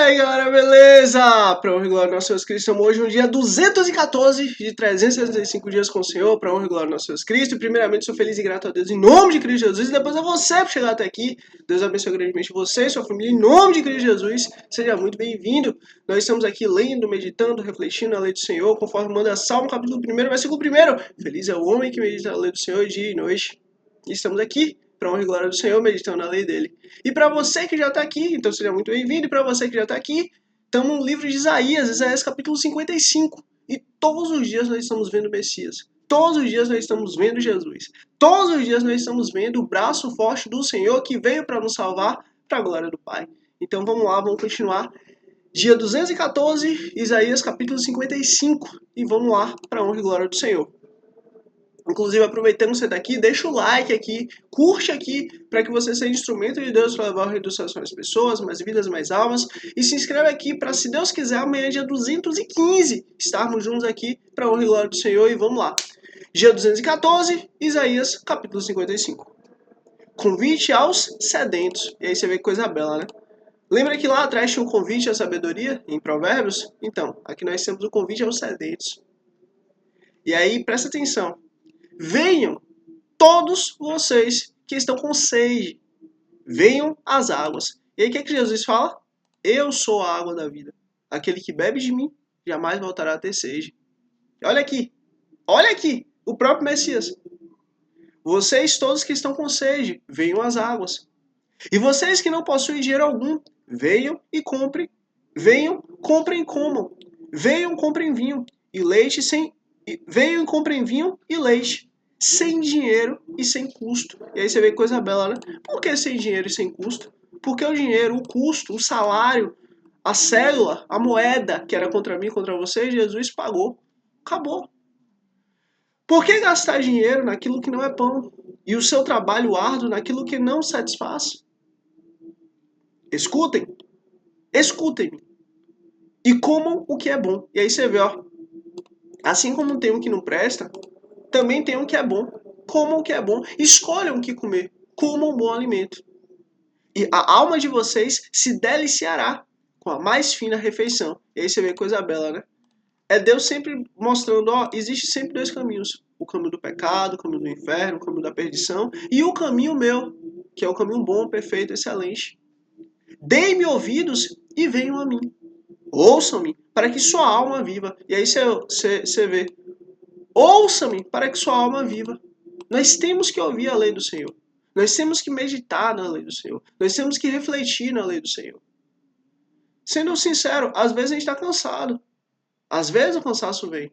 aí galera, beleza? Para honra e glória do nosso Jesus Cristo, estamos hoje no dia 214 de 365 dias com o Senhor, para honra e glória do nosso Jesus Cristo. E primeiramente sou feliz e grato a Deus em nome de Cristo Jesus, e depois a você por chegar até aqui. Deus abençoe grandemente você e sua família em nome de Cristo Jesus. Seja muito bem-vindo. Nós estamos aqui lendo, meditando, refletindo a lei do Senhor, conforme manda Salmo capítulo 1, versículo 1. Feliz é o homem que medita a lei do Senhor dia e noite. E estamos aqui para honra e glória do Senhor, meditando na lei dele. E para você que já está aqui, então seja muito bem-vindo. E para você que já está aqui, estamos no livro de Isaías capítulo 55. E todos os dias nós estamos vendo o Messias. Todos os dias nós estamos vendo Jesus. Todos os dias nós estamos vendo o braço forte do Senhor que veio para nos salvar para a glória do Pai. Então vamos lá, vamos continuar. Dia 214, Isaías capítulo 55. E vamos lá para a honra e glória do Senhor. Inclusive, aproveitando que você está aqui, deixa o like aqui, curte aqui, para que você seja instrumento de Deus para levar o reino dos céus às pessoas, mais vidas, mais almas. E se inscreve aqui para, se Deus quiser, amanhã, dia 215, estarmos juntos aqui para a honra e glória do Senhor. E vamos lá. Dia 214, Isaías, capítulo 55. Convite aos sedentos. E aí você vê que coisa bela, né? Lembra que lá atrás tinha um convite à sabedoria, em Provérbios? Então, aqui nós temos o convite aos sedentos. E aí, presta atenção. Venham todos vocês que estão com sede, venham às águas. E aí o que é que Jesus fala? Eu sou a água da vida. Aquele que bebe de mim jamais voltará a ter sede. Olha aqui, o próprio Messias. Vocês todos que estão com sede, venham às águas. E vocês que não possuem dinheiro algum, venham e comprem. Venham, comprem e comam. Venham, comprem vinho e leite sem... Venham e comprem vinho e leite. Sem dinheiro e sem custo. E aí você vê que coisa bela, né? Por que sem dinheiro e sem custo? Porque o dinheiro, o custo, o salário, a cédula, a moeda que era contra mim, contra você, Jesus pagou. Acabou. Por que gastar dinheiro naquilo que não é pão? E o seu trabalho árduo naquilo que não satisfaz? Escutem-me. E comam o que é bom. E aí você vê, ó. Assim como tem um que não presta, também tem um que é bom. Comam o que é bom. Escolham o que comer. Comam um bom alimento. E a alma de vocês se deliciará com a mais fina refeição. E aí você vê coisa bela, né? É Deus sempre mostrando, ó, existe sempre dois caminhos. O caminho do pecado, o caminho do inferno, o caminho da perdição. E o caminho meu, que é o caminho bom, perfeito, excelente. Deem-me ouvidos e venham a mim. Ouçam-me para que sua alma viva. E aí você vê. Ouça-me para que sua alma viva. Nós temos que ouvir a lei do Senhor. Nós temos que meditar na lei do Senhor. Nós temos que refletir na lei do Senhor. Sendo sincero, às vezes a gente está cansado. Às vezes o cansaço vem.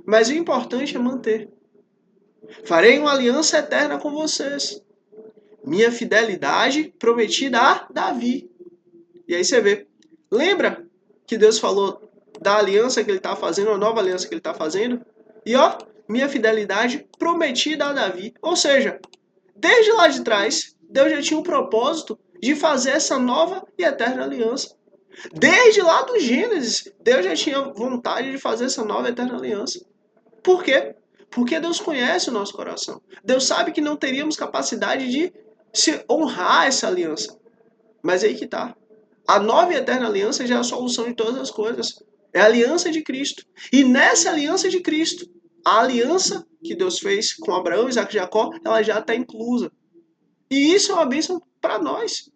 Mas o importante é manter. Farei uma aliança eterna com vocês. Minha fidelidade prometida a Davi. E aí você vê. Lembra que Deus falou da aliança que ele está fazendo, uma nova aliança que ele está fazendo? E ó, minha fidelidade prometida a Davi. Ou seja, desde lá de trás, Deus já tinha um propósito de fazer essa nova e eterna aliança. Desde lá do Gênesis, Deus já tinha vontade de fazer essa nova e eterna aliança. Por quê? Porque Deus conhece o nosso coração. Deus sabe que não teríamos capacidade de se honrar essa aliança. Mas aí que tá. A nova e eterna aliança já é a solução de todas as coisas. É a aliança de Cristo. E nessa aliança de Cristo, a aliança que Deus fez com Abraão, Isaac e Jacó, ela já está inclusa. E isso é uma bênção para nós.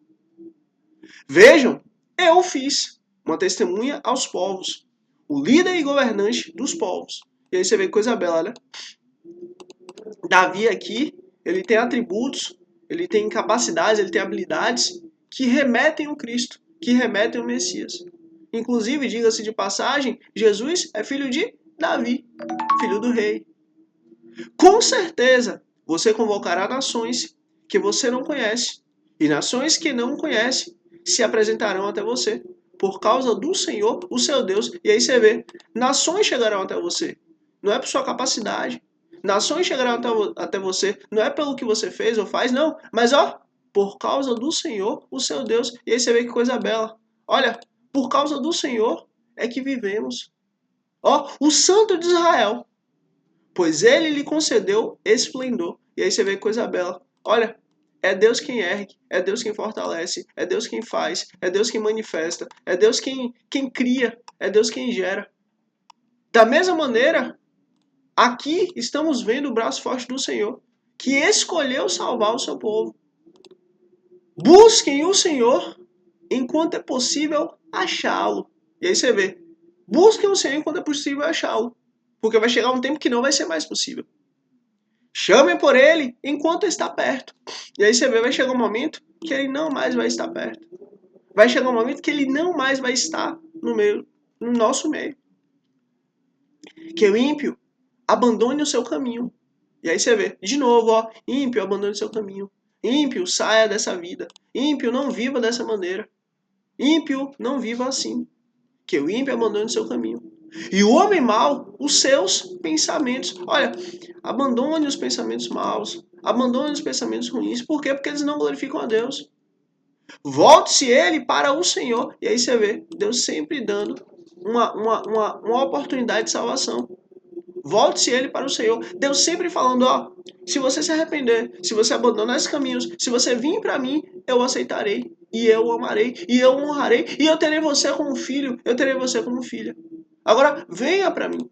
Vejam, eu fiz uma testemunha aos povos. O líder e governante dos povos. E aí você vê que coisa bela, né? Davi aqui, ele tem atributos, ele tem capacidades, ele tem habilidades que remetem ao Cristo, que remetem ao Messias. Inclusive, diga-se de passagem, Jesus é filho de Davi, filho do rei. Com certeza, você convocará nações que você não conhece, e nações que não conhece se apresentarão até você, por causa do Senhor, o seu Deus. E aí você vê, nações chegarão até você, não é por sua capacidade. Nações chegarão até você, não é pelo que você fez ou faz, não, mas ó, por causa do Senhor, o seu Deus. E aí você vê que coisa bela. Olha, por causa do Senhor é que vivemos. Ó, o Santo de Israel, pois ele lhe concedeu esplendor. E aí você vê que coisa bela. Olha, É Deus quem ergue, é Deus quem fortalece, é Deus quem faz, é Deus quem manifesta, é Deus quem cria, é Deus quem gera. Da mesma maneira, aqui estamos vendo o braço forte do Senhor, que escolheu salvar o seu povo. Busquem o Senhor enquanto é possível achá-lo. E aí você vê, busquem o Senhor enquanto é possível achá-lo, porque vai chegar um tempo que não vai ser mais possível. Chamem por ele enquanto está perto. E aí você vê, vai chegar um momento que ele não mais vai estar perto. Vai chegar um momento que ele não mais vai estar no nosso meio. Que o ímpio abandone o seu caminho. E aí você vê, de novo, ó, ímpio, abandone o seu caminho. Ímpio, saia dessa vida. Ímpio, não viva dessa maneira. Ímpio, não viva assim. Que o ímpio abandone o seu caminho. E o homem mau, os seus pensamentos. Olha, abandone os pensamentos maus. Abandone os pensamentos ruins. Por quê? Porque eles não glorificam a Deus. Volte-se ele para o Senhor. E aí você vê, Deus sempre dando uma oportunidade de salvação. Volte-se ele para o Senhor. Deus sempre falando, ó, se você se arrepender, se você abandonar esses caminhos, se você vir para mim, eu aceitarei, e eu o amarei, e eu o honrarei, e eu terei você como filho, eu terei você como filha. Agora, venha para mim.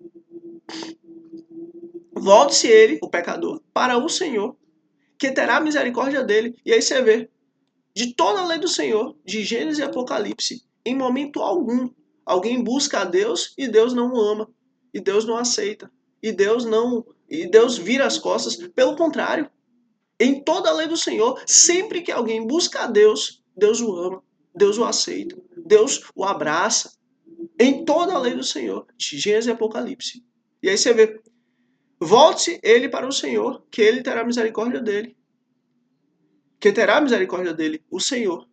Volte-se ele, o pecador, para o Senhor, que terá misericórdia dele. E aí você vê, de toda a lei do Senhor, de Gênesis e Apocalipse, em momento algum, alguém busca a Deus e Deus não o ama, e Deus não aceita. E Deus vira as costas. Pelo contrário, em toda a lei do Senhor, sempre que alguém busca a Deus, Deus o ama, Deus o aceita, Deus o abraça. Em toda a lei do Senhor, de Gênesis e Apocalipse. E aí você vê, volte ele para o Senhor, que ele terá misericórdia dele. Que terá misericórdia dele, o Senhor.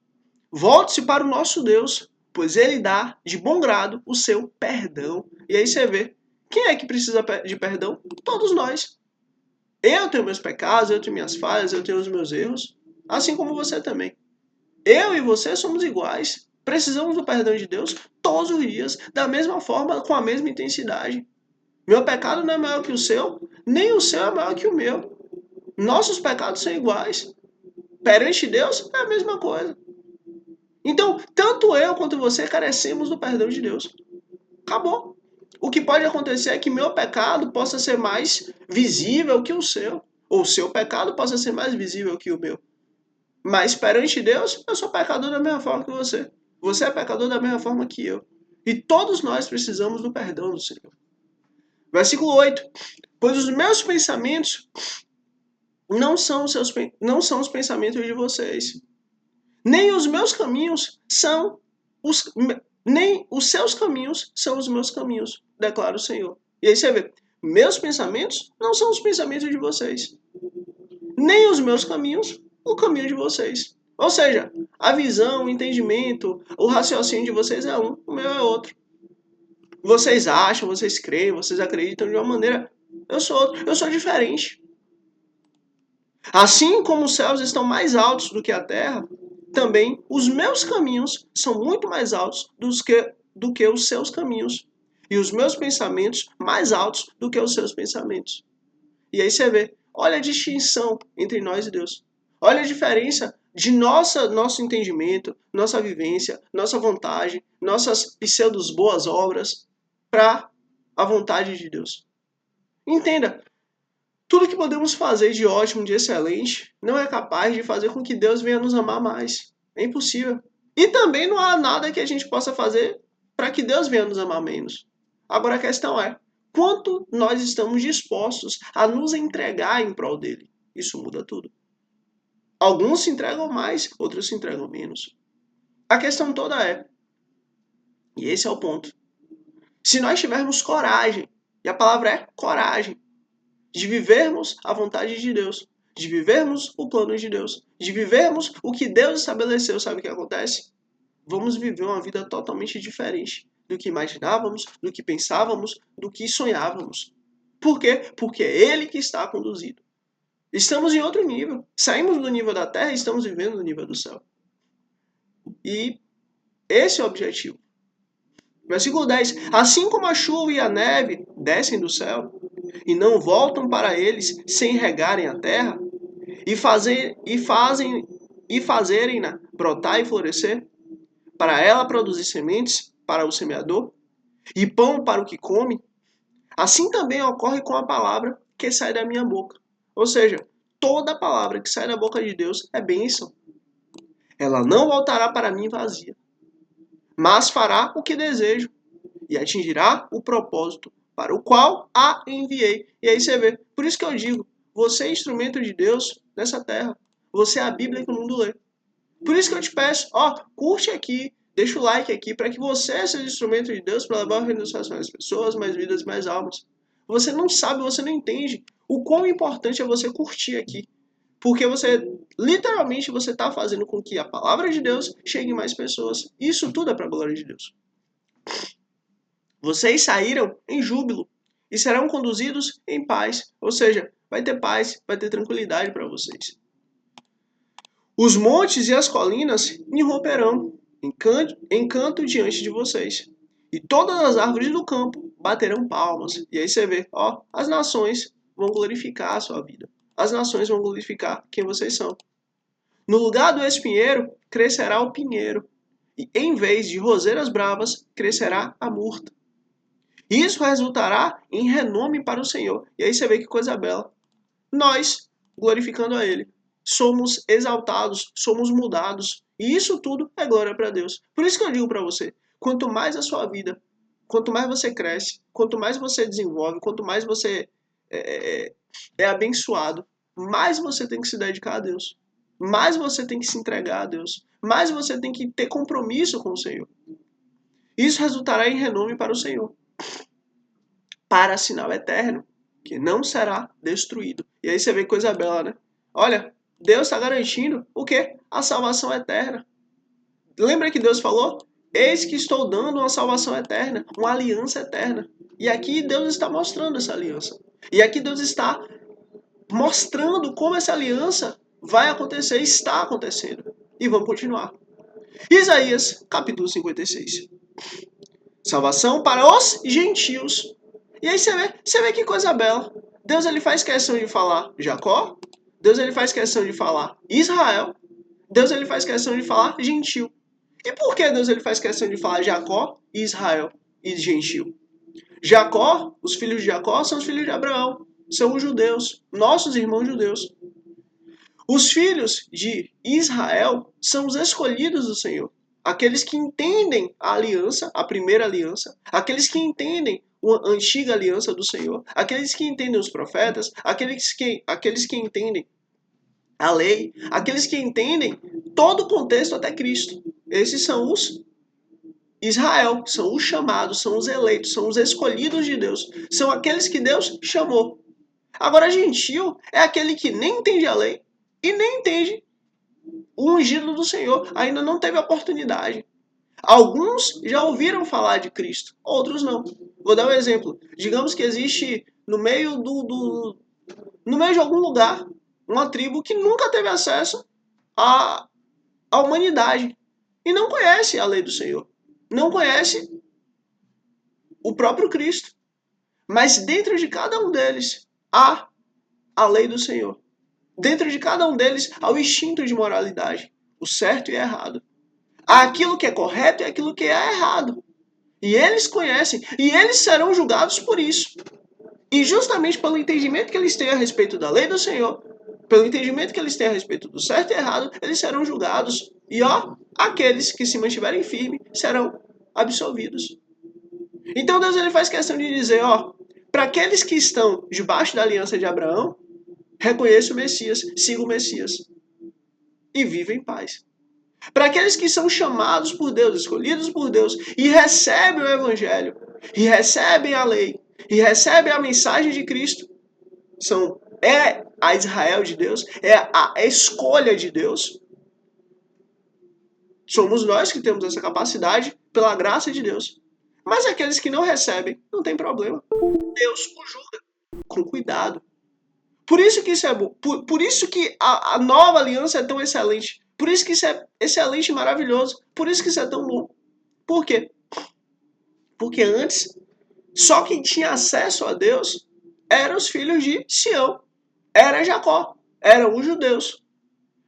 Volte-se para o nosso Deus, pois ele dá de bom grado o seu perdão. E aí você vê, quem é que precisa de perdão? Todos nós. Eu tenho meus pecados, eu tenho minhas falhas, eu tenho os meus erros, assim como você também. Eu e você somos iguais. Precisamos do perdão de Deus todos os dias, da mesma forma, com a mesma intensidade. Meu pecado não é maior que o seu, nem o seu é maior que o meu. Nossos pecados são iguais. Perante Deus é a mesma coisa. Então, tanto eu quanto você carecemos do perdão de Deus. Acabou. O que pode acontecer é que meu pecado possa ser mais visível que o seu. Ou o seu pecado possa ser mais visível que o meu. Mas perante Deus, eu sou pecador da mesma forma que você. Você é pecador da mesma forma que eu. E todos nós precisamos do perdão do Senhor. Versículo 8. Pois os meus pensamentos não são os pensamentos de vocês. Nem os meus caminhos são nem os seus caminhos são os meus caminhos, declara o Senhor. E aí você vê, meus pensamentos não são os pensamentos de vocês. Nem os meus caminhos, o caminho de vocês. Ou seja, a visão, o entendimento, o raciocínio de vocês é um, o meu é outro. Vocês acham, vocês creem, vocês acreditam de uma maneira, eu sou outro, eu sou diferente. Assim como os céus estão mais altos do que a terra, também os meus caminhos são muito mais altos do que os seus caminhos. E os meus pensamentos mais altos do que os seus pensamentos. E aí você vê, olha a distinção entre nós e Deus. Olha a diferença de nosso entendimento, nossa vivência, nossa vontade, nossas pseudos boas obras para a vontade de Deus. Entenda, tudo que podemos fazer de ótimo, de excelente, não é capaz de fazer com que Deus venha nos amar mais. É impossível. E também não há nada que a gente possa fazer para que Deus venha nos amar menos. Agora a questão é, quanto nós estamos dispostos a nos entregar em prol dele? Isso muda tudo. Alguns se entregam mais, outros se entregam menos. A questão toda é, e esse é o ponto, se nós tivermos coragem, e a palavra é coragem, de vivermos a vontade de Deus, de vivermos o plano de Deus, de vivermos o que Deus estabeleceu, sabe o que acontece? Vamos viver uma vida totalmente diferente do que imaginávamos, do que pensávamos, do que sonhávamos. Por quê? Porque é Ele que está conduzido. Estamos em outro nível. Saímos do nível da terra e estamos vivendo no nível do céu. E esse é o objetivo. Versículo 10. Assim como a chuva e a neve descem do céu e não voltam para eles sem regarem a terra, e fazerem-na brotar e florescer, para ela produzir sementes para o semeador e pão para o que come, assim também ocorre com a palavra que sai da minha boca. Ou seja, toda palavra que sai da boca de Deus é bênção. Ela não voltará para mim vazia, mas fará o que desejo e atingirá o propósito para o qual a enviei. E aí você vê. Por isso que eu digo, você é instrumento de Deus nessa terra. Você é a Bíblia que o mundo lê. Por isso que eu te peço, curte aqui, deixa o like aqui, para que você seja instrumento de Deus para levar o reino dos céus mais pessoas, mais vidas, mais almas. Você não sabe, você não entende o quão importante é você curtir aqui. Porque literalmente, você está fazendo com que a palavra de Deus chegue em mais pessoas. Isso tudo é para a glória de Deus. Vocês saíram em júbilo e serão conduzidos em paz. Ou seja, vai ter paz, vai ter tranquilidade para vocês. Os montes e as colinas irromperão em canto diante de vocês. E todas as árvores do campo baterão palmas. E aí você vê, as nações vão glorificar a sua vida. As nações vão glorificar quem vocês são. No lugar do espinheiro, crescerá o pinheiro. E em vez de roseiras bravas, crescerá a murta. Isso resultará em renome para o Senhor. E aí você vê que coisa bela. Nós, glorificando a Ele, somos exaltados, somos mudados. E isso tudo é glória para Deus. Por isso que eu digo para você, quanto mais a sua vida, quanto mais você cresce, quanto mais você desenvolve, quanto mais você é abençoado, mais você tem que se dedicar a Deus. Mais você tem que se entregar a Deus. Mais você tem que ter compromisso com o Senhor. Isso resultará em renome para o Senhor. Para sinal eterno, que não será destruído. E aí você vê coisa bela, né? Olha, Deus está garantindo o quê? A salvação eterna. Lembra que Deus falou? Eis que estou dando uma salvação eterna, uma aliança eterna. E aqui Deus está mostrando essa aliança. E aqui Deus está mostrando como essa aliança vai acontecer, está acontecendo. E vamos continuar. Isaías, capítulo 56. Salvação para os gentios. E aí você vê que coisa bela. Deus ele faz questão de falar Jacó. Deus ele faz questão de falar Israel. Deus ele faz questão de falar gentil. E por que Deus ele faz questão de falar Jacó, Israel e gentil? Jacó, os filhos de Jacó são os filhos de Abraão. São os judeus, nossos irmãos judeus. Os filhos de Israel são os escolhidos do Senhor. Aqueles que entendem a aliança, a primeira aliança. Aqueles que entendem a antiga aliança do Senhor. Aqueles que entendem os profetas. Aqueles que entendem a lei. Aqueles que entendem todo o contexto até Cristo. Esses são os Israel. São os chamados, são os eleitos, são os escolhidos de Deus. São aqueles que Deus chamou. Agora, gentil é aquele que nem entende a lei e nem entende o ungido do Senhor. Ainda não teve oportunidade. Alguns já ouviram falar de Cristo, outros não. Vou dar um exemplo. Digamos que existe no meio de algum lugar uma tribo que nunca teve acesso à humanidade e não conhece a lei do Senhor. Não conhece o próprio Cristo. Mas dentro de cada um deles há a lei do Senhor. Dentro de cada um deles há o instinto de moralidade, o certo e o errado. Há aquilo que é correto e aquilo que é errado. E eles conhecem, e eles serão julgados por isso. E justamente pelo entendimento que eles têm a respeito da lei do Senhor, pelo entendimento que eles têm a respeito do certo e errado, eles serão julgados. E aqueles que se mantiverem firmes serão absolvidos. Então Deus ele faz questão de dizer, para aqueles que estão debaixo da aliança de Abraão, reconheça o Messias, siga o Messias e viva em paz. Para aqueles que são chamados por Deus, escolhidos por Deus, e recebem o Evangelho, e recebem a lei, e recebem a mensagem de Cristo, é a Israel de Deus, é a escolha de Deus. Somos nós que temos essa capacidade pela graça de Deus. Mas aqueles que não recebem, não tem problema. Deus o julga com cuidado. Por isso que isso é bom. Por isso que a nova aliança é tão excelente. Por isso que isso é excelente e maravilhoso. Por isso que isso é tão bom. Por quê? Porque antes, só quem tinha acesso a Deus eram os filhos de Sião. Era Jacó. eram os judeus.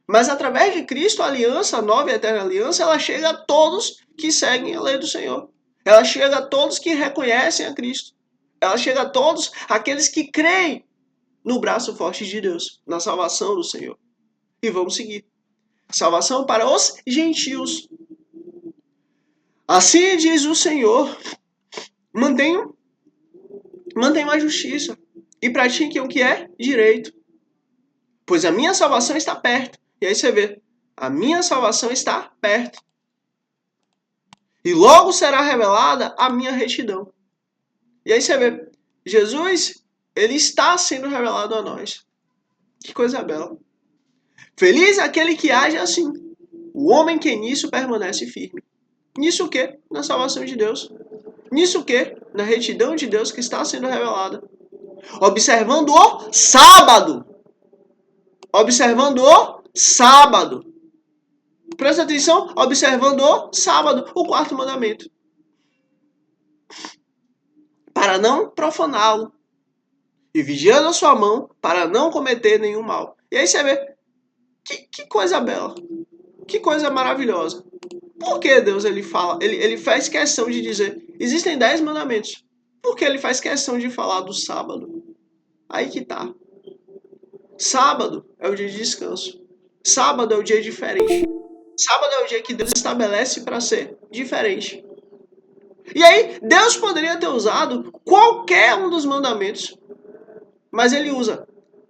Mas através de Cristo, a aliança, a nova e eterna aliança, ela chega a todos que seguem a lei do Senhor. Ela chega a todos que reconhecem a Cristo. Ela chega a todos aqueles que creem no braço forte de Deus, na salvação do Senhor. E vamos seguir. Salvação para os gentios. Assim diz o Senhor: mantenham a justiça e pratiquem o que é direito, pois a minha salvação está perto. E aí você vê, a minha salvação está perto. E logo será revelada a minha retidão. E aí você vê, Jesus, ele está sendo revelado a nós. Que coisa bela. Feliz aquele que age assim, o homem que nisso permanece firme. Nisso o quê? Na salvação de Deus. Nisso o quê? Na retidão de Deus que está sendo revelada. Observando o sábado. Observando o sábado. Presta atenção, observando o sábado, o quarto mandamento. Para não profaná-lo. E vigiando a sua mão para não cometer nenhum mal. E aí você vê, que coisa bela. Que coisa maravilhosa. Por que Deus ele fala, ele faz questão de dizer, existem 10 mandamentos. Por que ele faz questão de falar do sábado? Aí que tá. Sábado é o dia de descanso. Sábado é o dia diferente. Sábado é o dia que Deus estabelece para ser diferente. E aí, Deus poderia ter usado qualquer um dos mandamentos, mas ele usa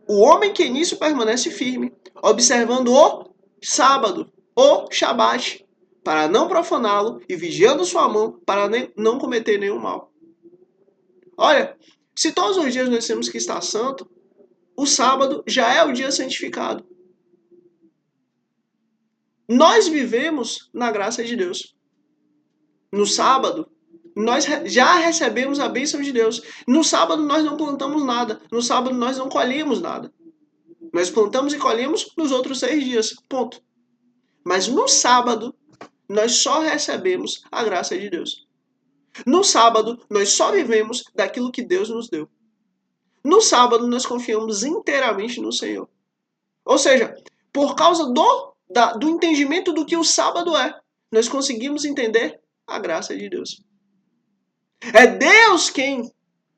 o homem que nisso permanece firme, observando o sábado, o Shabat, para não profaná-lo e vigiando sua mão para não cometer nenhum mal. Olha, se todos os dias nós temos que estar santo, o sábado já é o dia santificado. Nós vivemos na graça de Deus. No sábado, nós já recebemos a bênção de Deus. No sábado, nós não plantamos nada. No sábado, nós não colhemos nada. Nós plantamos e colhemos nos outros 6 dias. Ponto. Mas no sábado, nós só recebemos a graça de Deus. No sábado, nós só vivemos daquilo que Deus nos deu. No sábado, nós confiamos inteiramente no Senhor. Ou seja, por causa do entendimento do que o sábado é, nós conseguimos entender a graça de Deus. É Deus quem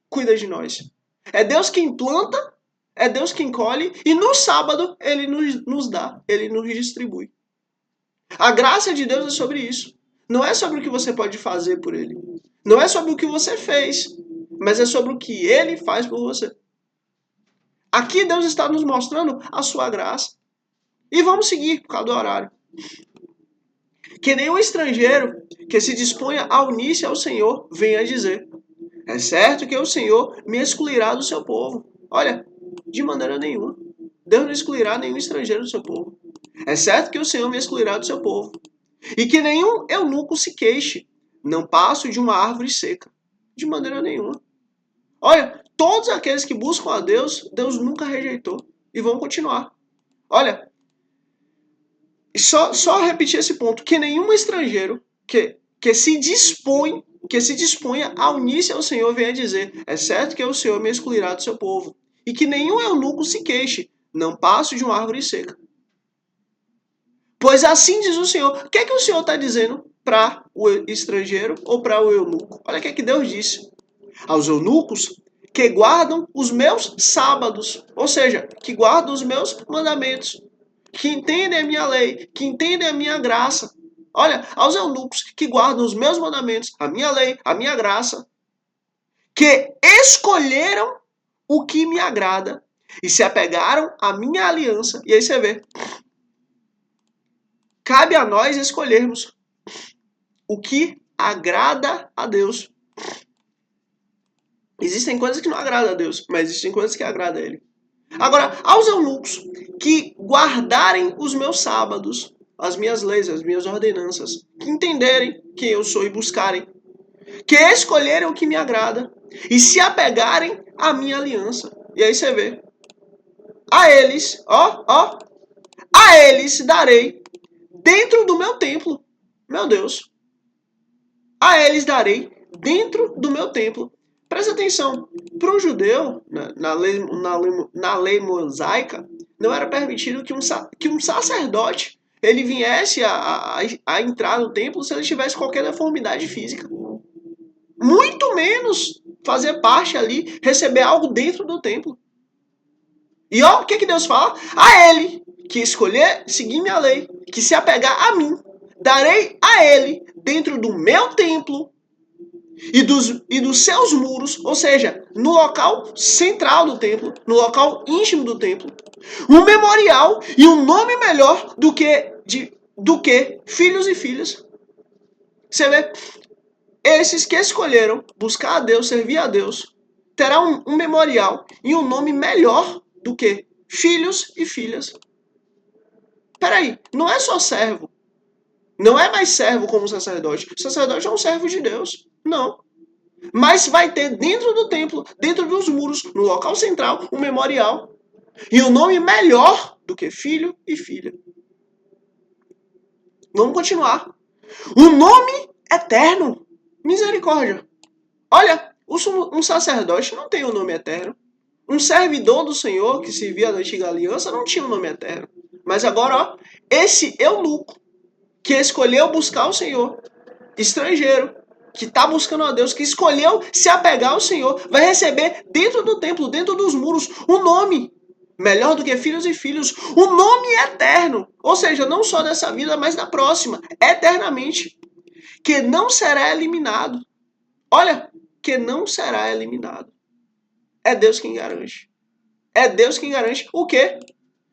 cuida de nós. É Deus quem planta, é Deus quem colhe, e no sábado Ele nos dá, Ele nos distribui. A graça de Deus é sobre isso. Não é sobre o que você pode fazer por Ele. Não é sobre o que você fez, mas é sobre o que Ele faz por você. Aqui Deus está nos mostrando a sua graça. E vamos seguir por causa do horário. Que nenhum estrangeiro que se disponha a unir-se ao Senhor venha dizer: é certo que o Senhor me excluirá do seu povo. Olha, de maneira nenhuma. Deus não excluirá nenhum estrangeiro do seu povo. É certo que o Senhor me excluirá do seu povo. E que nenhum eunuco se queixe. Não passo de uma árvore seca. De maneira nenhuma. Olha, todos aqueles que buscam a Deus, Deus nunca rejeitou. E vão continuar. Olha, e só repetir esse ponto, que nenhum estrangeiro que se disponha a unir-se ao Senhor venha dizer: é certo que o Senhor me excluirá do seu povo. E que nenhum eunuco se queixe, não passo de uma árvore seca. Pois assim diz o Senhor. O que é que o Senhor está dizendo para o estrangeiro ou para o eunuco? Olha o que é que Deus disse. Aos eunucos que guardam os meus sábados, ou seja, que guardam os meus mandamentos, que entendem a minha lei, que entendem a minha graça. Olha, aos eunucos que guardam os meus mandamentos, a minha lei, a minha graça, que escolheram o que me agrada e se apegaram à minha aliança. E aí você vê. Cabe a nós escolhermos o que agrada a Deus. Existem coisas que não agradam a Deus, mas existem coisas que agradam a Ele. Agora, aos eunucos que guardarem os meus sábados, as minhas leis, as minhas ordenanças, que entenderem quem eu sou e buscarem, que escolherem o que me agrada e se apegarem à minha aliança. E aí você vê. A eles, a eles darei dentro do meu templo. Meu Deus. A eles darei dentro do meu templo Presta atenção, para um judeu, na lei mosaica, não era permitido que um sacerdote ele viesse a entrar no templo se ele tivesse qualquer deformidade física. Muito menos fazer parte ali, receber algo dentro do templo. E ó, o que Deus fala? A ele que escolher seguir minha lei, que se apegar a mim, darei a ele, dentro do meu templo e dos seus muros, ou seja, no local central do templo, no local íntimo do templo, um memorial e um nome melhor do que filhos e filhas. Você vê? Esses que escolheram buscar a Deus, servir a Deus, terão um memorial e um nome melhor do que filhos e filhas. Peraí, não é só servo. Não é mais servo como sacerdote. O sacerdote é um servo de Deus. Não. Mas vai ter dentro do templo, dentro dos muros, no local central, um memorial. E um nome melhor do que filho e filha. Vamos continuar. O nome eterno. Misericórdia. Olha, um sacerdote não tem um nome eterno. Um servidor do Senhor que servia da antiga aliança não tinha um nome eterno. Mas agora, ó, esse eunuco que escolheu buscar o Senhor, estrangeiro, que está buscando a Deus, que escolheu se apegar ao Senhor, vai receber dentro do templo, dentro dos muros, um nome melhor do que filhos e filhos, um nome eterno, ou seja, não só dessa vida, mas da próxima, eternamente, que não será eliminado. Olha, que não será eliminado. É Deus quem garante. É Deus quem garante o quê?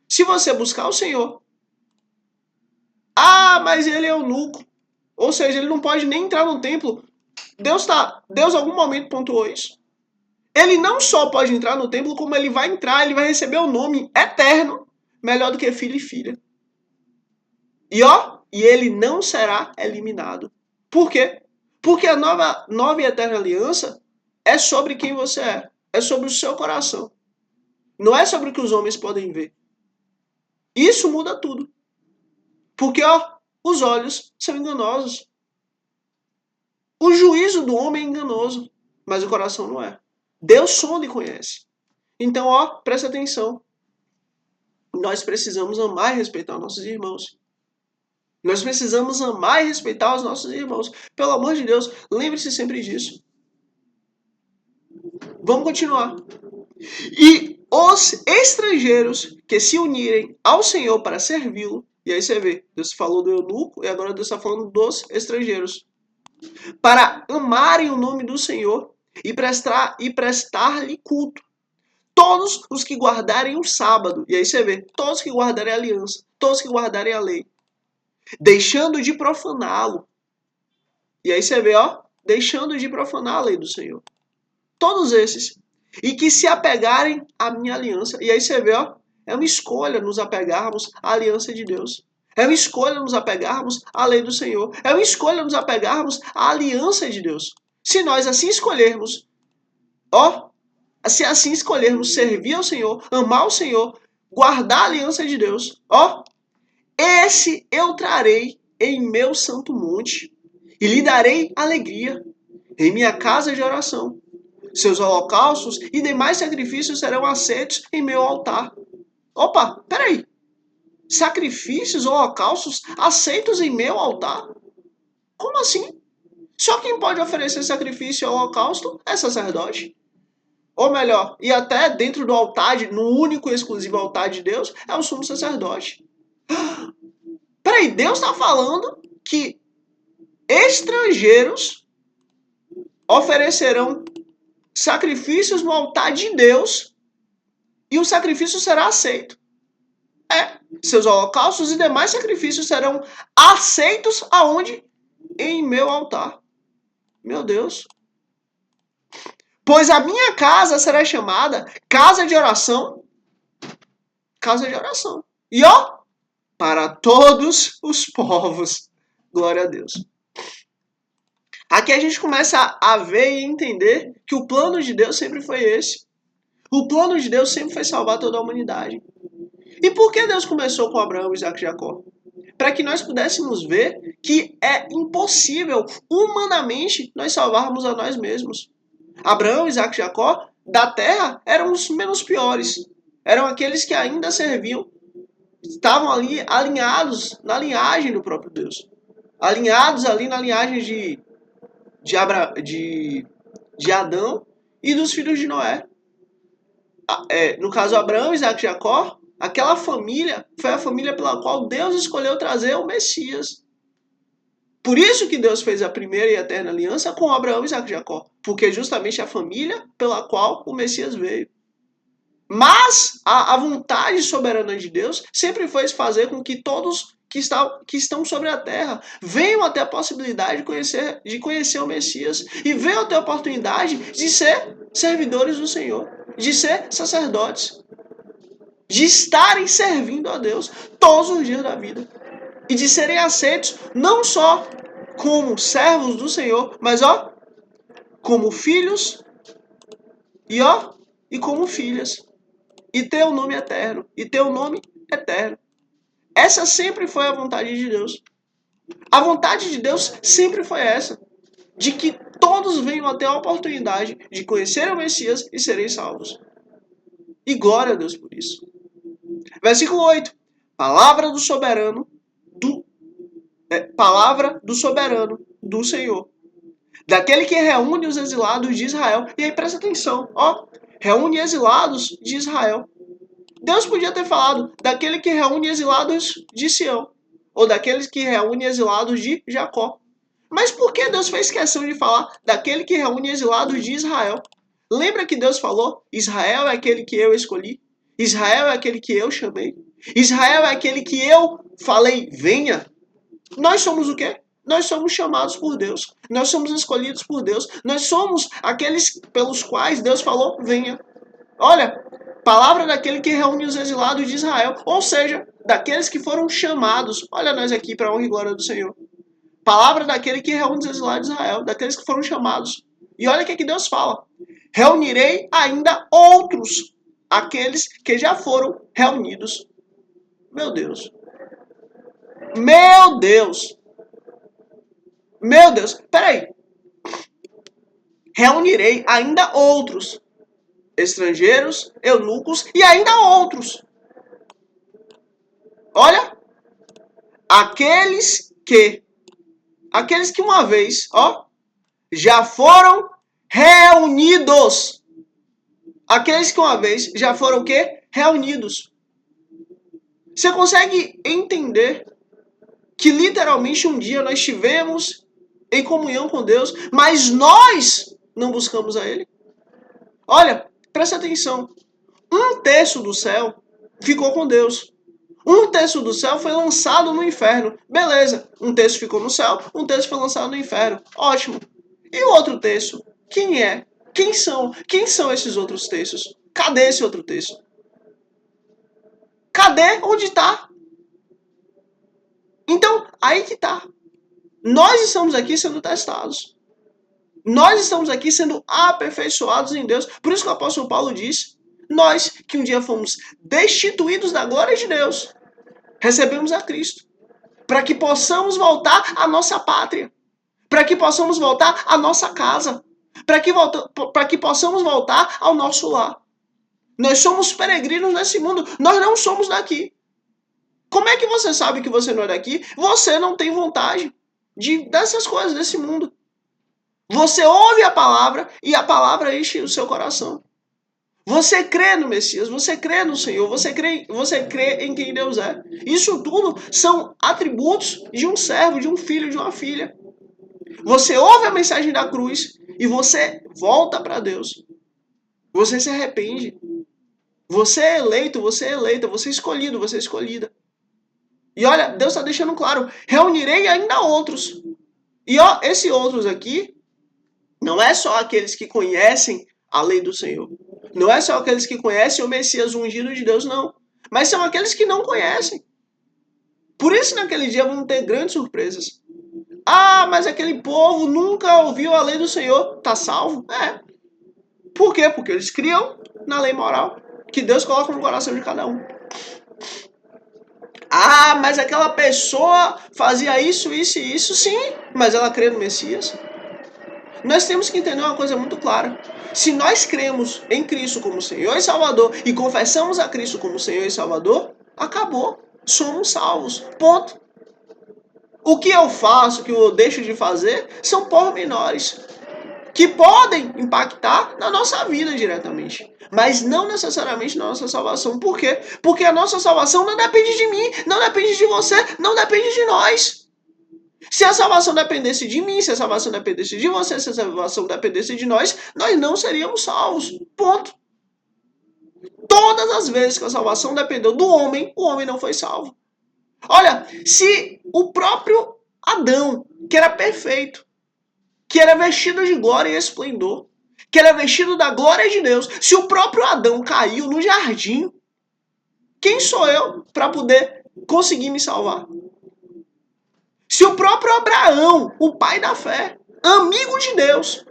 Se você buscar o Senhor. Ah, mas ele é eunuco. Ou seja, ele não pode nem entrar no templo. Deus em algum momento pontuou isso. Ele não só pode entrar no templo, como ele vai entrar, ele vai receber o nome eterno, melhor do que filho e filha. E ó, e ele não será eliminado. Por quê? Porque a nova e eterna aliança é sobre quem você é. É sobre o seu coração. Não é sobre o que os homens podem ver. Isso muda tudo. Porque, ó, os olhos são enganosos. O juízo do homem é enganoso, mas o coração não é. Deus sonda e conhece. Então, ó, presta atenção. Nós precisamos amar e respeitar os nossos irmãos. Nós precisamos amar e respeitar os nossos irmãos. Pelo amor de Deus, lembre-se sempre disso. Vamos continuar. E os estrangeiros que se unirem ao Senhor para servi-lo, e aí você vê, Deus falou do eunuco e agora Deus está falando dos estrangeiros, para amarem o nome do Senhor e prestar-lhe culto. Todos os que guardarem o sábado, e aí você vê, todos que guardarem a aliança, todos que guardarem a lei, deixando de profaná-lo. E aí você vê, ó, deixando de profanar a lei do Senhor. Todos esses. E que se apegarem à minha aliança. E aí você vê, ó, é uma escolha nos apegarmos à aliança de Deus. É uma escolha nos apegarmos à lei do Senhor. É uma escolha nos apegarmos à aliança de Deus. Se nós assim escolhermos, ó, se assim escolhermos servir ao Senhor, amar o Senhor, guardar a aliança de Deus, ó, esse eu trarei em meu santo monte e lhe darei alegria em minha casa de oração. Seus holocaustos e demais sacrifícios serão aceitos em meu altar. Opa, peraí. Sacrifícios, holocaustos aceitos em meu altar? Como assim? Só quem pode oferecer sacrifício e holocausto é sacerdote. Ou melhor, e até dentro do altar, no único e exclusivo altar de Deus, é o sumo sacerdote. Peraí, Deus está falando que estrangeiros oferecerão sacrifícios no altar de Deus e o sacrifício será aceito. Seus holocaustos e demais sacrifícios serão aceitos aonde? Em meu altar. Meu Deus. Pois a minha casa será chamada casa de oração. Casa de oração. E ó, para todos os povos. Glória a Deus. Aqui a gente começa a ver e entender que o plano de Deus sempre foi esse. O plano de Deus sempre foi salvar toda a humanidade. E por que Deus começou com Abraão, Isaac e Jacó? Para que nós pudéssemos ver que é impossível, humanamente, nós salvarmos a nós mesmos. Abraão, Isaac e Jacó, da terra, eram os menos piores. Eram aqueles que ainda serviam, estavam ali alinhados na linhagem do próprio Deus. Alinhados ali na linhagem de Adão e dos filhos de Noé. No caso, Abraão, Isaac e Jacó, aquela família foi a família pela qual Deus escolheu trazer o Messias. Por isso que Deus fez a primeira e eterna aliança com Abraão, Isaac e Jacó. Porque justamente a família pela qual o Messias veio. Mas a vontade soberana de Deus sempre foi fazer com que todos que estão sobre a terra venham até a possibilidade de conhecer o Messias. E venham até a oportunidade de ser servidores do Senhor. De ser sacerdotes. De estarem servindo a Deus todos os dias da vida. E de serem aceitos não só como servos do Senhor, mas como filhos e como filhas. E ter o nome eterno. E ter o nome eterno. Essa sempre foi a vontade de Deus. A vontade de Deus sempre foi essa. De que todos venham até a oportunidade de conhecer o Messias e serem salvos. E glória a Deus por isso. Versículo 8. Palavra do soberano do Senhor. Daquele que reúne os exilados de Israel. E aí presta atenção. Reúne exilados de Israel. Deus podia ter falado daquele que reúne exilados de Sião. Ou daqueles que reúne exilados de Jacó. Mas por que Deus fez questão de falar daquele que reúne exilados de Israel? Lembra que Deus falou? Israel é aquele que eu escolhi. Israel é aquele que eu chamei. Israel é aquele que eu falei, venha. Nós somos o quê? Nós somos chamados por Deus. Nós somos escolhidos por Deus. Nós somos aqueles pelos quais Deus falou, venha. Olha, palavra daquele que reúne os exilados de Israel. Ou seja, daqueles que foram chamados. Olha nós aqui para a honra e glória do Senhor. Palavra daquele que reúne os exilados de Israel. Daqueles que foram chamados. E olha o que Deus fala. Reunirei ainda outros. Aqueles que já foram reunidos. Meu Deus. Meu Deus. Meu Deus. Peraí. Reunirei ainda outros. Estrangeiros, eunucos e ainda outros. Olha. Aqueles que uma vez, já foram reunidos. Aqueles que uma vez já foram o quê? Reunidos. Você consegue entender que literalmente um dia nós estivemos em comunhão com Deus, mas nós não buscamos a Ele? Olha, presta atenção. 1/3 do céu ficou com Deus. 1/3 do céu foi lançado no inferno. Beleza, 1/3 ficou no céu, 1/3 foi lançado no inferno. Ótimo. E o outro terço? Quem é? Quem são? Quem são esses outros terços? Cadê esse outro terço? Cadê? Onde está? Então, aí que está. Nós estamos aqui sendo testados. Nós estamos aqui sendo aperfeiçoados em Deus. Por isso que o apóstolo Paulo diz, nós que um dia fomos destituídos da glória de Deus, recebemos a Cristo. Para que possamos voltar à nossa pátria. Para que possamos voltar à nossa casa. Para que possamos voltar ao nosso lar. Nós somos peregrinos nesse mundo. Nós não somos daqui. Como é que você sabe que você não é daqui? Você não tem vontade dessas coisas, desse mundo. Você ouve a palavra e a palavra enche o seu coração. Você crê no Messias, você crê no Senhor, você crê em quem Deus é. Isso tudo são atributos de um servo, de um filho, de uma filha. Você ouve a mensagem da cruz e você volta para Deus. Você se arrepende. Você é eleito, você é eleita, você é escolhido, você é escolhida. E olha, Deus está deixando claro, reunirei ainda outros. E esses outros aqui, não é só aqueles que conhecem a lei do Senhor. Não é só aqueles que conhecem o Messias ungido de Deus, não. Mas são aqueles que não conhecem. Por isso, naquele dia, vamos ter grandes surpresas. Mas aquele povo nunca ouviu a lei do Senhor. Está salvo? Por quê? Porque eles criam na lei moral que Deus coloca no coração de cada um. Mas aquela pessoa fazia isso, isso e isso. Sim, mas ela crê no Messias. nós temos que entender uma coisa muito clara. Se nós cremos em Cristo como Senhor e Salvador e confessamos a Cristo como Senhor e Salvador, acabou. Somos salvos. Ponto. O que eu faço, o que eu deixo de fazer, são pormenores que podem impactar na nossa vida diretamente, mas não necessariamente na nossa salvação. Por quê? Porque a nossa salvação não depende de mim, não depende de você, não depende de nós. Se a salvação dependesse de mim, se a salvação dependesse de você, se a salvação dependesse de nós não seríamos salvos. Ponto. Todas as vezes que a salvação dependeu do homem, o homem não foi salvo. Olha, se o próprio Adão, que era perfeito, que era vestido de glória e esplendor, que era vestido da glória de Deus, se o próprio Adão caiu no jardim, quem sou eu para poder conseguir me salvar? Se o próprio Abraão, o pai da fé, amigo de Deus,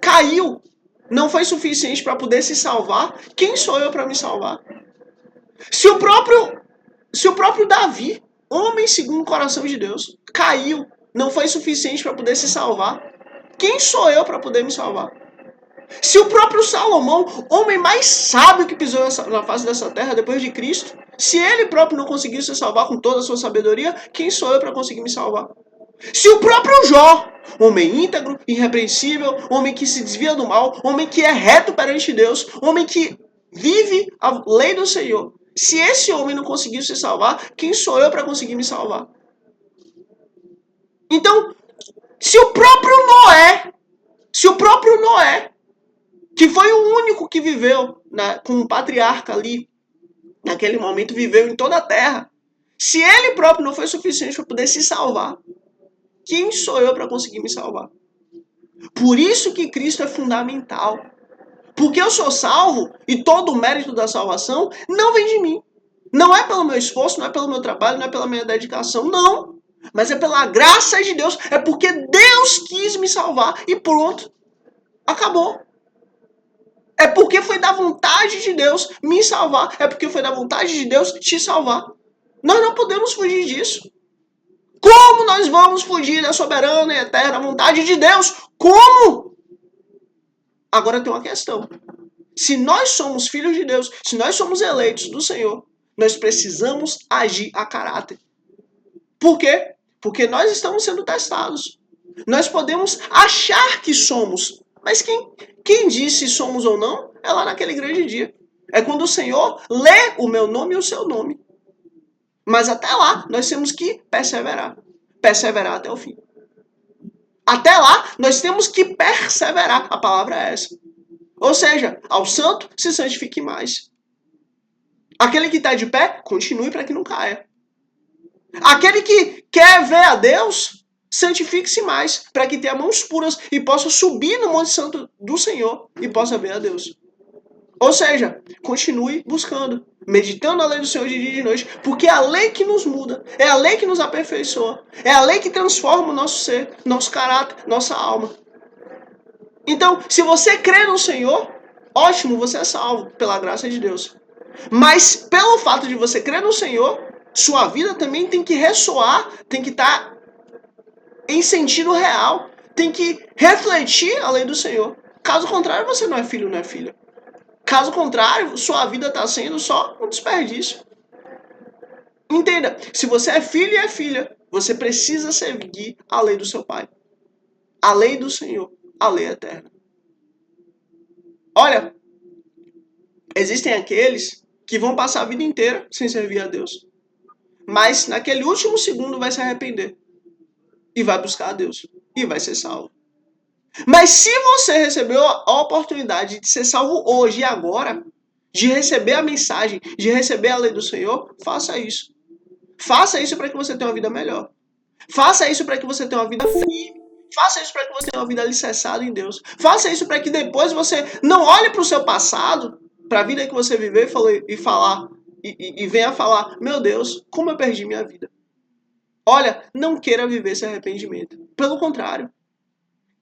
caiu, não foi suficiente para poder se salvar, quem sou eu para me salvar? Se o próprio Davi, homem segundo o coração de Deus, caiu, não foi suficiente para poder se salvar, quem sou eu para poder me salvar? Se o próprio Salomão, homem mais sábio que pisou na face dessa terra depois de Cristo, se ele próprio não conseguiu se salvar com toda a sua sabedoria, quem sou eu para conseguir me salvar? Se o próprio Jó, homem íntegro, irrepreensível, homem que se desvia do mal, homem que é reto perante Deus, homem que vive a lei do Senhor, se esse homem não conseguiu se salvar, quem sou eu para conseguir me salvar? Então, se o próprio Noé, que foi o único que viveu com o patriarca ali, naquele momento viveu em toda a terra, se ele próprio não foi suficiente para poder se salvar, quem sou eu para conseguir me salvar? Por isso que Cristo é fundamental. Porque eu sou salvo e todo o mérito da salvação não vem de mim. Não é pelo meu esforço, não é pelo meu trabalho, não é pela minha dedicação, não. Mas é pela graça de Deus. É porque Deus quis me salvar e pronto. Acabou. É porque foi da vontade de Deus me salvar. É porque foi da vontade de Deus te salvar. Nós não podemos fugir disso. Como nós vamos fugir da soberana e eterna vontade de Deus? Como? Agora tem uma questão. Se nós somos filhos de Deus, se nós somos eleitos do Senhor, nós precisamos agir a caráter. Por quê? Porque nós estamos sendo testados. Nós podemos achar que somos, mas quem diz se somos ou não é lá naquele grande dia. É quando o Senhor lê o meu nome e o seu nome. Mas até lá, nós temos que perseverar. Perseverar até o fim. Até lá, nós temos que perseverar. A palavra é essa. Ou seja, ao santo, se santifique mais. Aquele que está de pé, continue para que não caia. Aquele que quer ver a Deus, santifique-se mais, para que tenha mãos puras e possa subir no Monte Santo do Senhor e possa ver a Deus. Ou seja, continue buscando, meditando a lei do Senhor de dia e de noite, porque é a lei que nos muda, é a lei que nos aperfeiçoa, é a lei que transforma o nosso ser, nosso caráter, nossa alma. Então, se você crê no Senhor, ótimo, você é salvo pela graça de Deus. Mas pelo fato de você crer no Senhor, sua vida também tem que ressoar, tem que estar em sentido real, tem que refletir a lei do Senhor. Caso contrário, você não é filho, não é filha. Caso contrário, sua vida está sendo só um desperdício. Entenda, se você é filho e é filha, você precisa seguir a lei do seu pai. A lei do Senhor, a lei eterna. Olha, existem aqueles que vão passar a vida inteira sem servir a Deus. Mas naquele último segundo vai se arrepender. E vai buscar a Deus. E vai ser salvo. Mas se você recebeu a oportunidade de ser salvo hoje e agora, de receber a mensagem, de receber a lei do Senhor, faça isso. Faça isso para que você tenha uma vida melhor. Faça isso para que você tenha uma vida firme. Faça isso para que você tenha uma vida alicerçada em Deus. Faça isso para que depois você não olhe para o seu passado, para a vida que você viveu e venha falar, meu Deus, como eu perdi minha vida. Olha, não queira viver esse arrependimento. Pelo contrário.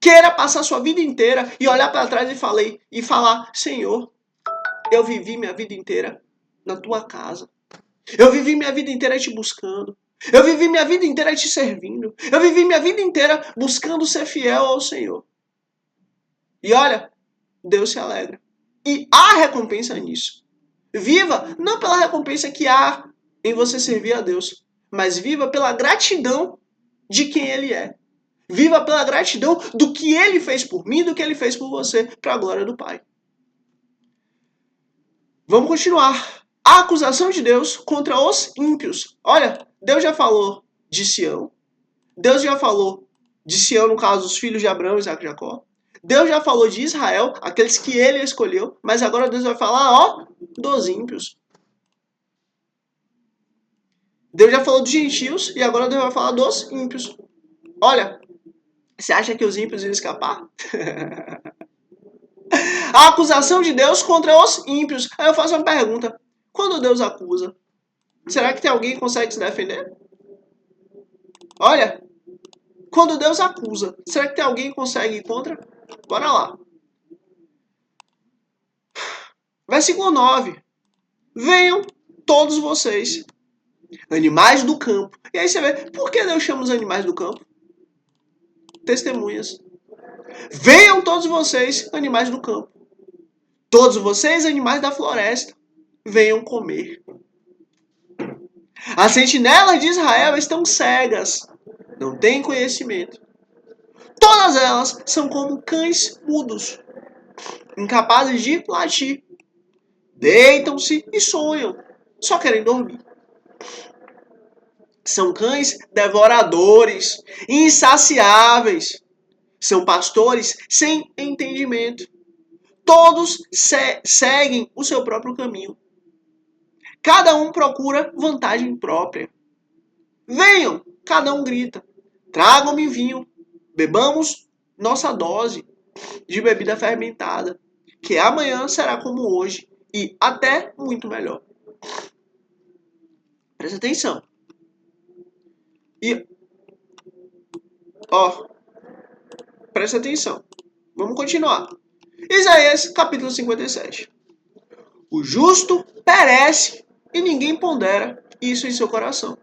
Queira passar sua vida inteira e olhar para trás e falar, Senhor, eu vivi minha vida inteira na tua casa. Eu vivi minha vida inteira te buscando. Eu vivi minha vida inteira te servindo. Eu vivi minha vida inteira buscando ser fiel ao Senhor. E olha, Deus se alegra. E há recompensa nisso. Viva não pela recompensa que há em você servir a Deus, mas viva pela gratidão de quem Ele é. Viva pela gratidão do que Ele fez por mim, do que Ele fez por você, para a glória do Pai. Vamos continuar. A acusação de Deus contra os ímpios. Olha, Deus já falou de Sião. Deus já falou de Sião, no caso, os filhos de Abraão, Isaac e Jacó. Deus já falou de Israel, aqueles que ele escolheu. Mas agora Deus vai falar, ó, dos ímpios. Deus já falou dos gentios e agora Deus vai falar dos ímpios. Olha, você acha que os ímpios iam escapar? A acusação de Deus contra os ímpios. Aí eu faço uma pergunta. Quando Deus acusa, será que tem alguém que consegue se defender? Olha, quando Deus acusa, será que tem alguém que consegue ir contra? Bora lá. Versículo 9. Venham todos vocês, animais do campo. E aí você vê, por que Deus chama os animais do campo? Testemunhas. Venham todos vocês, animais do campo. Todos vocês, animais da floresta, venham comer. As sentinelas de Israel estão cegas, não têm conhecimento. Todas elas são como cães mudos, incapazes de latir. Deitam-se e sonham, só querem dormir. São cães devoradores, insaciáveis. São pastores sem entendimento. Todos seguem o seu próprio caminho. Cada um procura vantagem própria. Venham, cada um grita. Tragam-me vinho. Bebamos nossa dose de bebida fermentada, que amanhã será como hoje e até muito melhor. Presta atenção. E, ó, presta atenção. Vamos continuar. Isaías, capítulo 57. O justo perece e ninguém pondera isso em seu coração.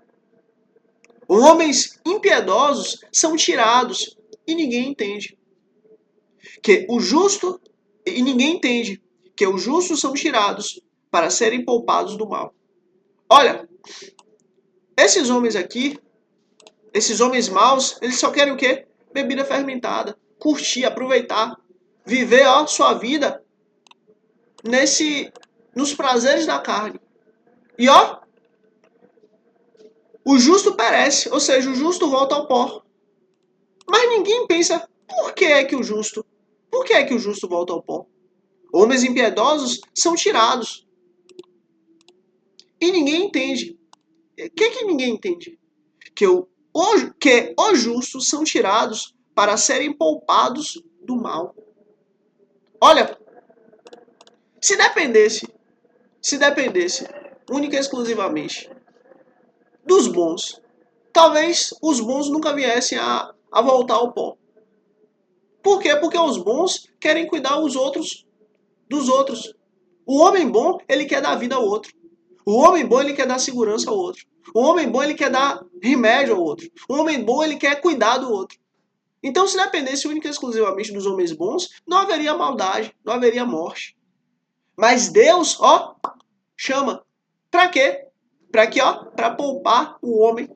Homens impiedosos são tirados e ninguém entende. Que o justo e ninguém entende que os justos são tirados para serem poupados do mal. Olha, esses homens aqui, esses homens maus, eles só querem o quê? Bebida fermentada, curtir, aproveitar, viver a sua vida nos prazeres da carne. E ó, o justo perece, ou seja, o justo volta ao pó. Mas ninguém pensa, por que é que o justo volta ao pó? Homens impiedosos são tirados. E ninguém entende. O que ninguém entende? Que os justos são tirados para serem poupados do mal. Olha, se dependesse única e exclusivamente dos bons, talvez os bons nunca viessem a voltar ao pó. Por quê? Porque os bons querem cuidar dos outros. O homem bom, ele quer dar vida ao outro. O homem bom, ele quer dar segurança ao outro. O homem bom, ele quer dar remédio ao outro. O homem bom, ele quer cuidar do outro. Então, se dependesse única e exclusivamente dos homens bons, não haveria maldade, não haveria morte. Mas Deus, ó, chama. Pra quê? Pra quê, ó? Pra poupar o homem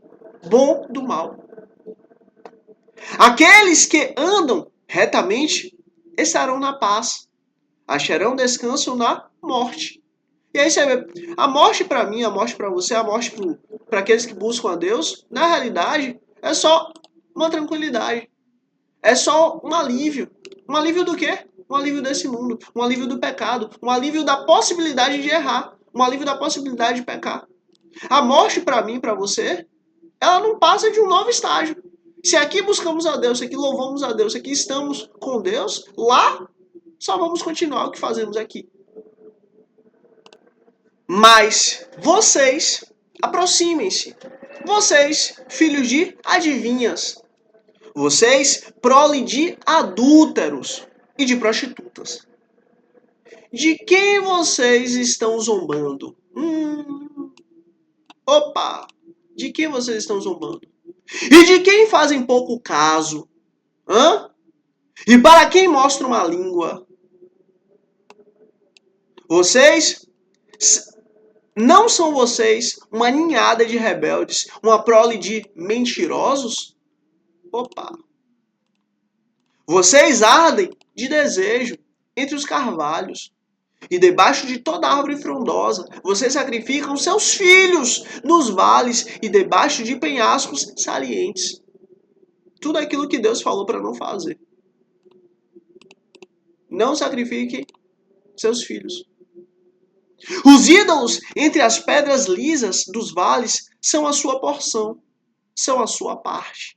bom do mal. Aqueles que andam retamente estarão na paz. Acharão descanso na morte. E aí você vê, a morte para mim, a morte para você, a morte para aqueles que buscam a Deus, na realidade, é só uma tranquilidade. É só um alívio. Um alívio do quê? Um alívio desse mundo. Um alívio do pecado. Um alívio da possibilidade de errar. Um alívio da possibilidade de pecar. A morte para mim, para você, ela não passa de um novo estágio. Se aqui buscamos a Deus, se aqui louvamos a Deus, se aqui estamos com Deus, lá só vamos continuar o que fazemos aqui. Mas vocês, aproximem-se. Vocês, filhos de adivinhas. Vocês, prole de adúlteros e de prostitutas. De quem vocês estão zombando? Opa! De quem vocês estão zombando? E de quem fazem pouco caso? Hã? E para quem mostra uma língua? Vocês? Não são vocês uma ninhada de rebeldes, uma prole de mentirosos? Opa! Vocês ardem de desejo entre os carvalhos, e debaixo de toda árvore frondosa, vocês sacrificam seus filhos nos vales e debaixo de penhascos salientes. Tudo aquilo que Deus falou para não fazer. Não sacrifique seus filhos. Os ídolos entre as pedras lisas dos vales são a sua porção, são a sua parte.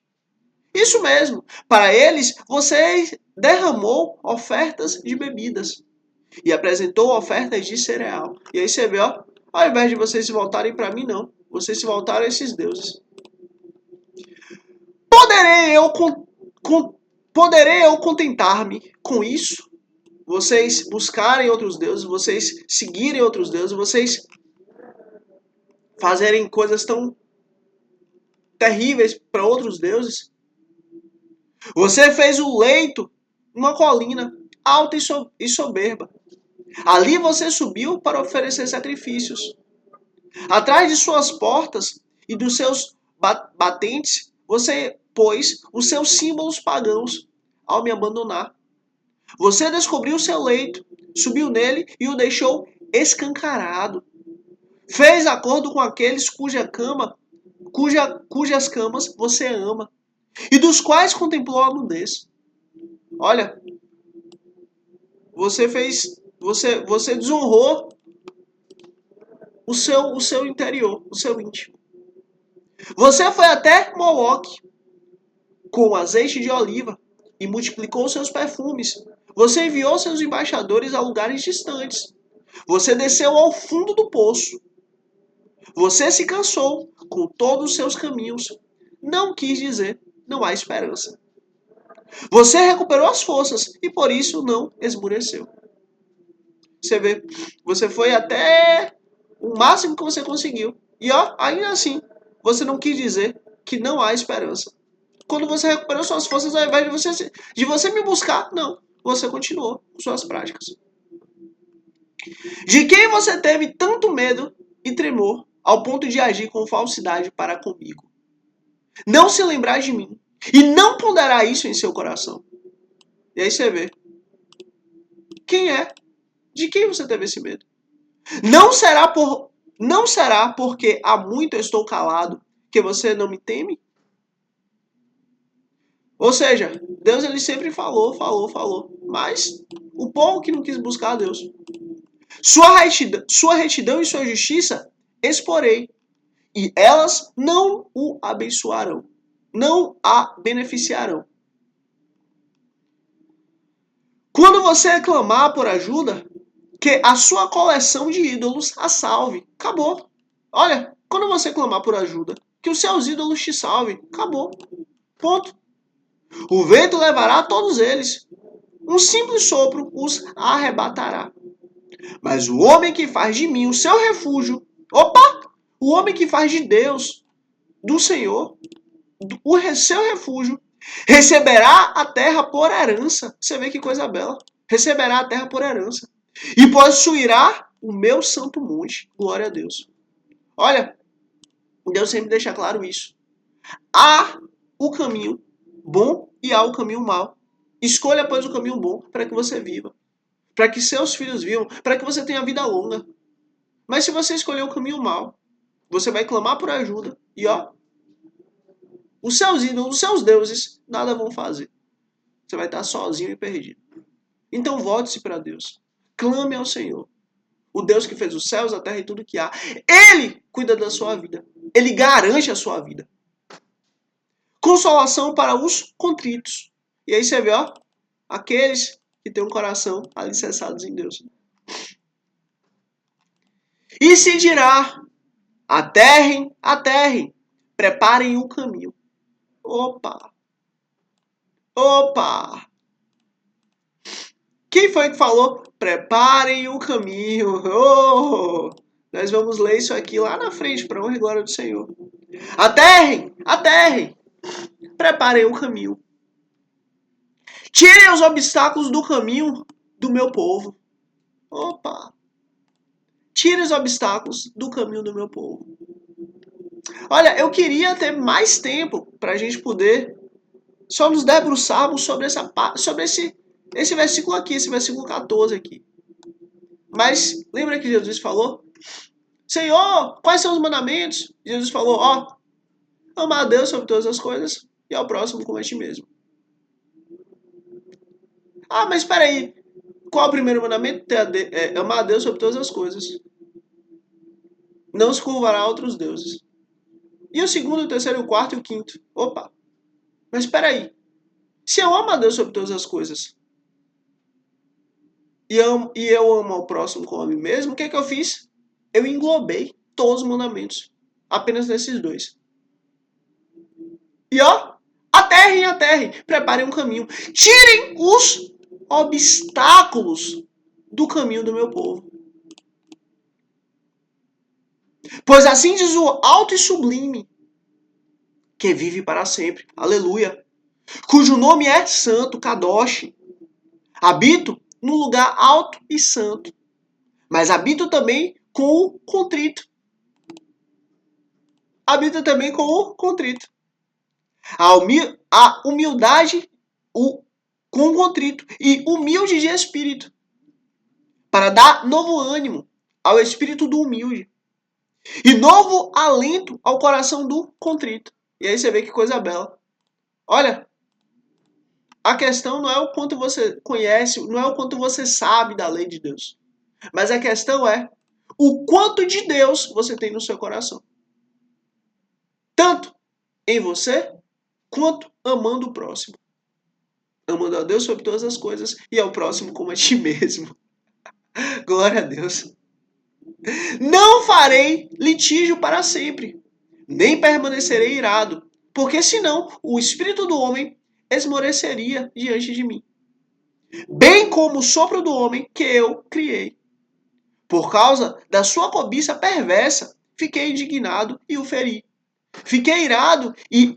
Isso mesmo, para eles você derramou ofertas de bebidas e apresentou ofertas de cereal. E aí você vê, ó, ao invés de vocês se voltarem para mim, não. Vocês se voltaram a esses deuses. Poderei eu contentar-me com isso? Vocês buscarem outros deuses, vocês seguirem outros deuses, vocês fazerem coisas tão terríveis para outros deuses? Você fez o leito numa colina alta e soberba. Ali você subiu para oferecer sacrifícios. Atrás de suas portas e dos seus batentes, você pôs os seus símbolos pagãos ao me abandonar. Você descobriu o seu leito, subiu nele e o deixou escancarado. Fez acordo com aqueles cujas camas você ama e dos quais contemplou a nudez. Olha, você desonrou o seu interior, o seu íntimo. Você foi até Moloque com azeite de oliva e multiplicou seus perfumes. Você enviou seus embaixadores a lugares distantes. Você desceu ao fundo do poço. Você se cansou com todos os seus caminhos. Não quis dizer, não há esperança. Você recuperou as forças e por isso não esmureceu. Você vê, você foi até o máximo que você conseguiu. E ó, ainda assim, você não quis dizer que não há esperança. Quando você recuperou suas forças, ao invés de você me buscar, não. Você continuou com suas práticas. De quem você teve tanto medo e tremor ao ponto de agir com falsidade para comigo? Não se lembrar de mim e não ponderar isso em seu coração. E aí você vê. Quem é? De quem você teve esse medo? Não será porque há muito eu estou calado que você não me teme? Ou seja, Deus ele sempre falou, mas o povo que não quis buscar a Deus. Sua retidão e sua justiça exporei, e elas não o abençoarão, não a beneficiarão. Quando você clamar por ajuda, que a sua coleção de ídolos a salve. Acabou. Olha, quando você clamar por ajuda, que os seus ídolos te salvem. Acabou. Ponto. O vento levará todos eles. Um simples sopro os arrebatará. Mas o homem que faz de mim o seu refúgio, o homem que faz de Deus, do Senhor, o seu refúgio, receberá a terra por herança. Você vê que coisa bela. Receberá a terra por herança. E possuirá o meu santo monte. Glória a Deus. Olha, Deus sempre deixa claro isso. Há o caminho bom e há o caminho mau. Escolha, pois, o caminho bom para que você viva. Para que seus filhos vivam. Para que você tenha vida longa. Mas se você escolher o caminho mau, você vai clamar por ajuda. E ó, os seus ídolos, os seus deuses, nada vão fazer. Você vai estar sozinho e perdido. Então volte-se para Deus. Clame ao Senhor. O Deus que fez os céus, a terra e tudo que há. Ele cuida da sua vida. Ele garante a sua vida. Consolação para os contritos. E aí você vê, ó, aqueles que têm um coração alicerçados em Deus. E se dirá, aterrem, preparem o caminho. Opa! Quem foi que falou? Preparem o caminho. Oh! Nós vamos ler isso aqui lá na frente, para a honra e glória do Senhor. Aterrem! Preparem o caminho. Tirem os obstáculos do caminho do meu povo. Opa! Tire os obstáculos do caminho do meu povo. Olha, eu queria ter mais tempo para a gente poder só nos debruçarmos sobre esse versículo aqui, esse versículo 14 aqui. Mas lembra que Jesus falou? Senhor, quais são os mandamentos? Jesus falou, ó, amar a Deus sobre todas as coisas e ao próximo como a ti mesmo. Ah, mas espera aí, qual é o primeiro mandamento? Amar a Deus sobre todas as coisas. Não se curvará a outros deuses. E o segundo, o terceiro, o quarto e o quinto? Opa, mas espera aí. Se eu amo a Deus sobre todas as coisas e eu amo ao próximo como a mim mesmo, o que é que eu fiz? Eu englobei todos os mandamentos. Apenas nesses dois. E ó, aterrem, preparem um caminho. Tirem os obstáculos do caminho do meu povo. Pois assim diz o alto e sublime, que vive para sempre. Aleluia. Cujo nome é Santo, Kadosh. Habito no lugar alto e santo. Mas habito também com o contrito. Habita também com o contrito. A humildade com o contrito e humilde de espírito, para dar novo ânimo ao espírito do humilde e novo alento ao coração do contrito. E aí você vê que coisa bela. Olha, a questão não é o quanto você conhece, não é o quanto você sabe da lei de Deus, mas a questão é o quanto de Deus você tem no seu coração. Tanto em você, quanto amando o próximo. Amando a Deus sobre todas as coisas e ao próximo como a ti mesmo. Glória a Deus. Não farei litígio para sempre, nem permanecerei irado, porque senão o espírito do homem esmoreceria diante de mim, bem como o sopro do homem que eu criei. Por causa da sua cobiça perversa, fiquei indignado e o feri. Fiquei irado e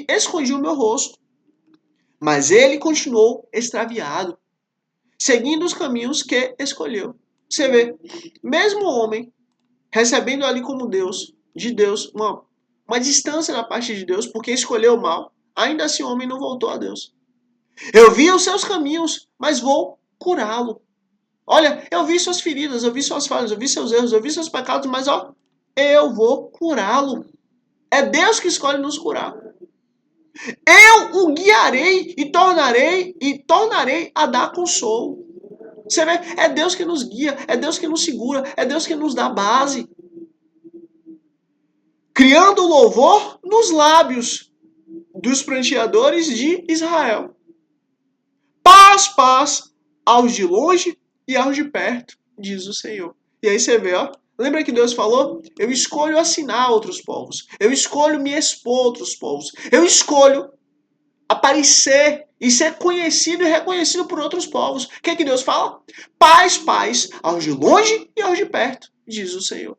escondi o meu rosto. Mas ele continuou extraviado, seguindo os caminhos que escolheu. Você vê, mesmo o homem recebendo ali como Deus, de Deus, uma distância da parte de Deus, porque escolheu o mal, ainda assim o homem não voltou a Deus. Eu vi os seus caminhos, mas vou curá-lo. Olha, eu vi suas feridas, eu vi suas falhas, eu vi seus erros, eu vi seus pecados, mas ó, eu vou curá-lo. É Deus que escolhe nos curar. Eu o guiarei e tornarei a dar consolo. Você vê, é Deus que nos guia, é Deus que nos segura, é Deus que nos dá base. Criando louvor nos lábios dos pranteadores de Israel. Paz, paz aos de longe e aos de perto, diz o Senhor. E aí você vê, ó. Lembra que Deus falou? Eu escolho assinar outros povos. Eu escolho me expor a outros povos. Eu escolho aparecer e ser conhecido e reconhecido por outros povos. O que é que Deus fala? Paz, paz aos de longe e aos de perto, diz o Senhor.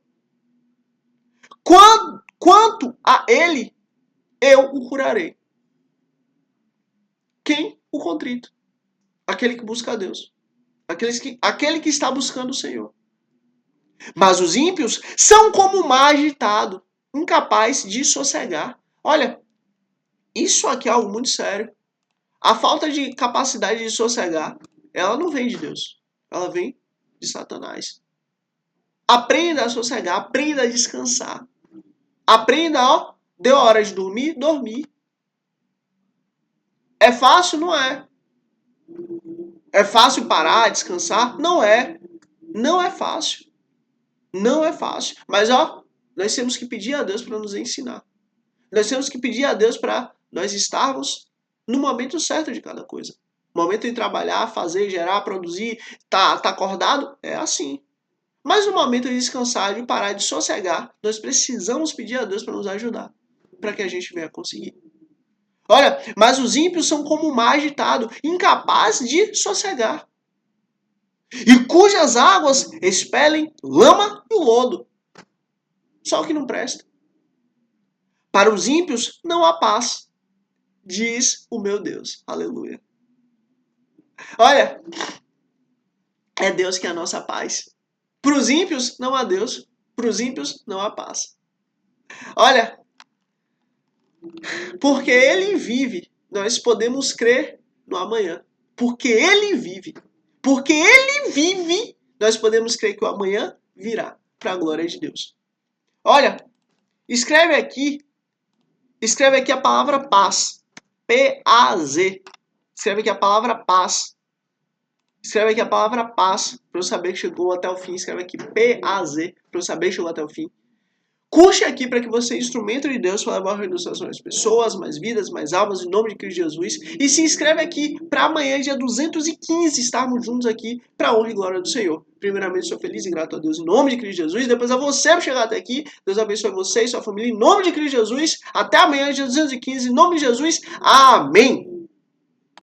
Quanto a ele, eu o curarei. Quem? O contrito. Aquele que busca a Deus. Aquele que está buscando o Senhor. Mas os ímpios são como o mar agitado, incapaz de sossegar. Olha, isso aqui é algo muito sério. A falta de capacidade de sossegar, ela não vem de Deus. Ela vem de Satanás. Aprenda a sossegar, aprenda a descansar. Aprenda, ó, deu a hora de dormir, dormir. É fácil? Não é. É fácil parar, descansar? Não é. Não é fácil. Não é fácil. Mas, ó, nós temos que pedir a Deus para nos ensinar. Nós temos que pedir a Deus para nós estarmos no momento certo de cada coisa. Momento de trabalhar, fazer, gerar, produzir, tá acordado, é assim. Mas no momento de descansar, de parar, de sossegar, nós precisamos pedir a Deus para nos ajudar, para que a gente venha conseguir. Olha, mas os ímpios são como o mar agitado, incapaz de sossegar, e cujas águas expelem lama e lodo. Só o que não presta. Para os ímpios não há paz, diz o meu Deus. Aleluia. Olha, é Deus que é a nossa paz. Para os ímpios, não há Deus. Para os ímpios, não há paz. Olha, porque Ele vive, nós podemos crer no amanhã. Porque Ele vive. Porque Ele vive, nós podemos crer que o amanhã virá para a glória de Deus. Olha, escreve aqui a palavra paz. P-A-Z. Escreve aqui a palavra paz. Escreve aqui a palavra paz, para eu saber que chegou até o fim. Escreve aqui P-A-Z, para eu saber que chegou até o fim. Curte aqui para que você seja instrumento de Deus para levar o reino dos céus mais pessoas, mais vidas, mais almas, em nome de Cristo Jesus. E se inscreve aqui para amanhã, dia 215, estarmos juntos aqui para a honra e glória do Senhor. Primeiramente, sou feliz e grato a Deus em nome de Cristo Jesus. Depois a você por chegar até aqui. Deus abençoe você e sua família em nome de Cristo Jesus. Até amanhã, dia 215, em nome de Jesus. Amém.